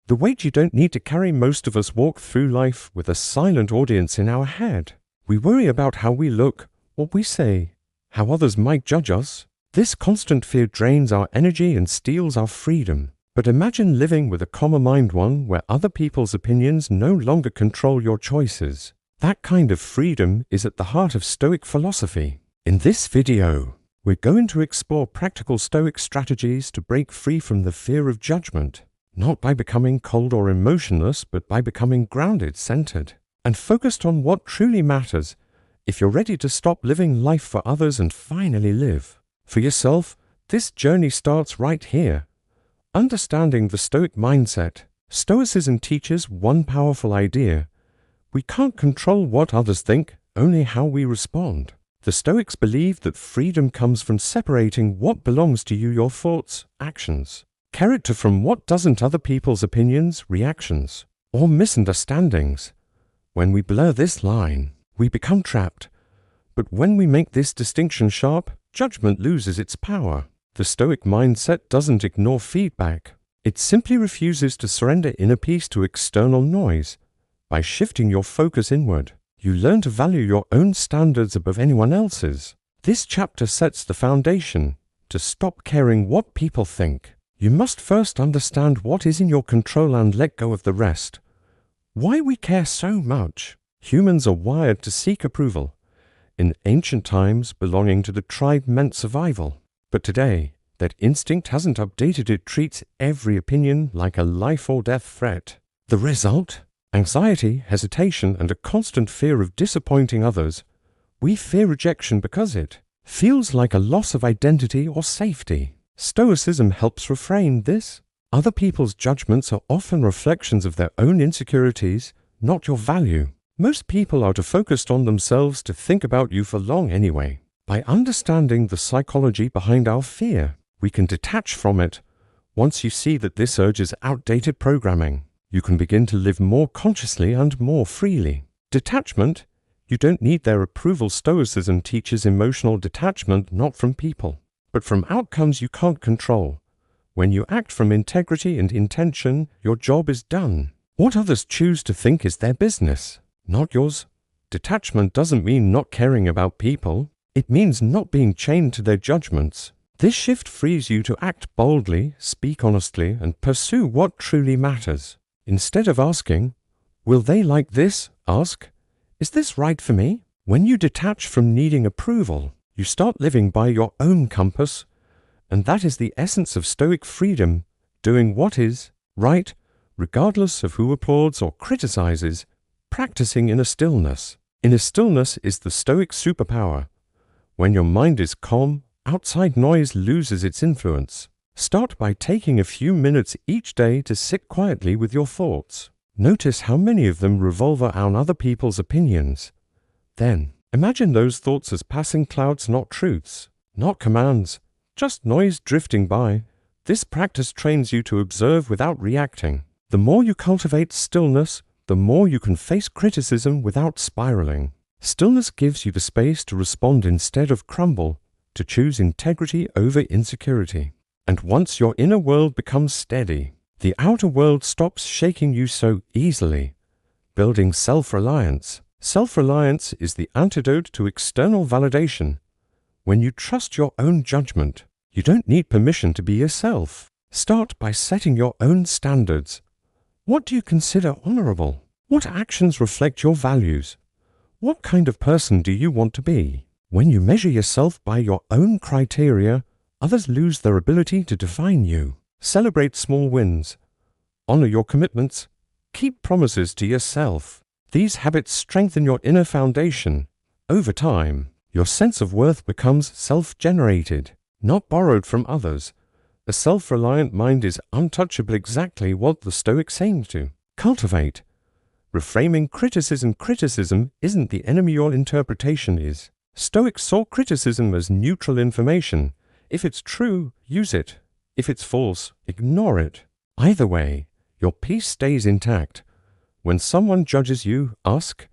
The weight you don't need to carry. Most of us walk through life with a silent audience in our head. We worry about how we look, what we say, how others might judge us. This constant fear drains our energy and steals our freedom. But imagine living with a calmer mind, one where other people's opinions no longer control your choices. That kind of freedom is at the heart of Stoic philosophy. In this video, we're going to explore practical Stoic strategies to break free from the fear of judgment, not by becoming cold or emotionless, but by becoming grounded, centered, and focused on what truly matters. If you're ready to stop living life for others and finally live for yourself, this journey starts right here. Understanding the Stoic mindset. Stoicism teaches one powerful idea. We can't control what others think, only how we respond. The Stoics believe that freedom comes from separating what belongs to you, your thoughts, actions, character, from what doesn't, other people's opinions, reactions, or misunderstandings. When we blur this line, we become trapped. But when we make this distinction sharp, judgment loses its power. The Stoic mindset doesn't ignore feedback. It simply refuses to surrender inner peace to external noise. By shifting your focus inward, you learn to value your own standards above anyone else's. This chapter sets the foundation. To stop caring what people think, you must first understand what is in your control and let go of the rest. Why we care so much. Humans are wired to seek approval. In ancient times, belonging to the tribe meant survival. But today, that instinct hasn't updated. It treats every opinion like a life or death threat. The result? Anxiety, hesitation, and a constant fear of disappointing others. We fear rejection because it feels like a loss of identity or safety. Stoicism helps reframe this. Other people's judgments are often reflections of their own insecurities, not your value. Most people are too focused on themselves to think about you for long anyway. By understanding the psychology behind our fear, we can detach from it. Once you see that this urge is outdated programming, you can begin to live more consciously and more freely. Detachment. You don't need their approval. Stoicism teaches emotional detachment, not from people, but from outcomes you can't control. When you act from integrity and intention, your job is done. What others choose to think is their business, not yours. Detachment doesn't mean not caring about people. It means not being chained to their judgments. This shift frees you to act boldly, speak honestly, and pursue what truly matters. Instead of asking, "Will they like this?" ask, "Is this right for me?" When you detach from needing approval, you start living by your own compass. And that is the essence of Stoic freedom, doing what is right, regardless of who applauds or criticizes, practicing inner stillness. Inner stillness is the Stoic superpower. When your mind is calm, outside noise loses its influence. Start by taking a few minutes each day to sit quietly with your thoughts. Notice how many of them revolve around other people's opinions. Then, imagine those thoughts as passing clouds, not truths, not commands, just noise drifting by. This practice trains you to observe without reacting. The more you cultivate stillness, the more you can face criticism without spiraling. Stillness gives you the space to respond instead of crumble, to choose integrity over insecurity. And once your inner world becomes steady, the outer world stops shaking you so easily. Building self-reliance. Self-reliance is the antidote to external validation. When you trust your own judgment, you don't need permission to be yourself. Start by setting your own standards. What do you consider honorable? What actions reflect your values? What kind of person do you want to be? When you measure yourself by your own criteria, others lose their ability to define you. Celebrate small wins. Honor your commitments. Keep promises to yourself. These habits strengthen your inner foundation. Over time, your sense of worth becomes self-generated, not borrowed from others. A self-reliant mind is untouchable, exactly what the Stoics aimed to cultivate. Reframing criticism. Criticism isn't the enemy, your interpretation is. Stoics saw criticism as neutral information. If it's true, use it. If it's false, ignore it. Either way, your peace stays intact. When someone judges you, ask,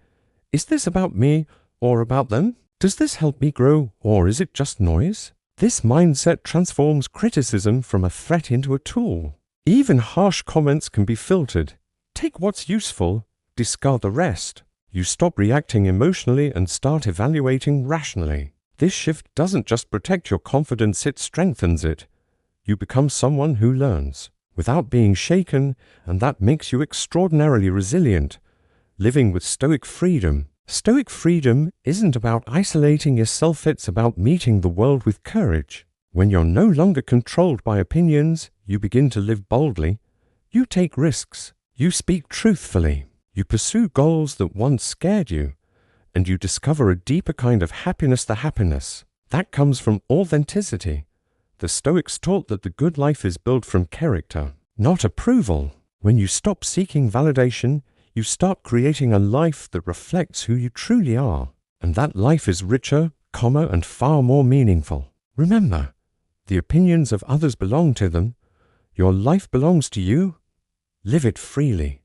"Is this about me or about them? Does this help me grow, or is it just noise?" This mindset transforms criticism from a threat into a tool. Even harsh comments can be filtered. Take what's useful, discard the rest. You stop reacting emotionally and start evaluating rationally. This shift doesn't just protect your confidence, it strengthens it. You become someone who learns without being shaken, and that makes you extraordinarily resilient, living with Stoic freedom. Stoic freedom isn't about isolating yourself, it's about meeting the world with courage. When you're no longer controlled by opinions, you begin to live boldly. You take risks. You speak truthfully. You pursue goals that once scared you, and you discover a deeper kind of happiness, the happiness that comes from authenticity. The Stoics taught that the good life is built from character, not approval. When you stop seeking validation, you start creating a life that reflects who you truly are, and that life is richer, calmer, and far more meaningful. Remember, the opinions of others belong to them. Your life belongs to you. Live it freely.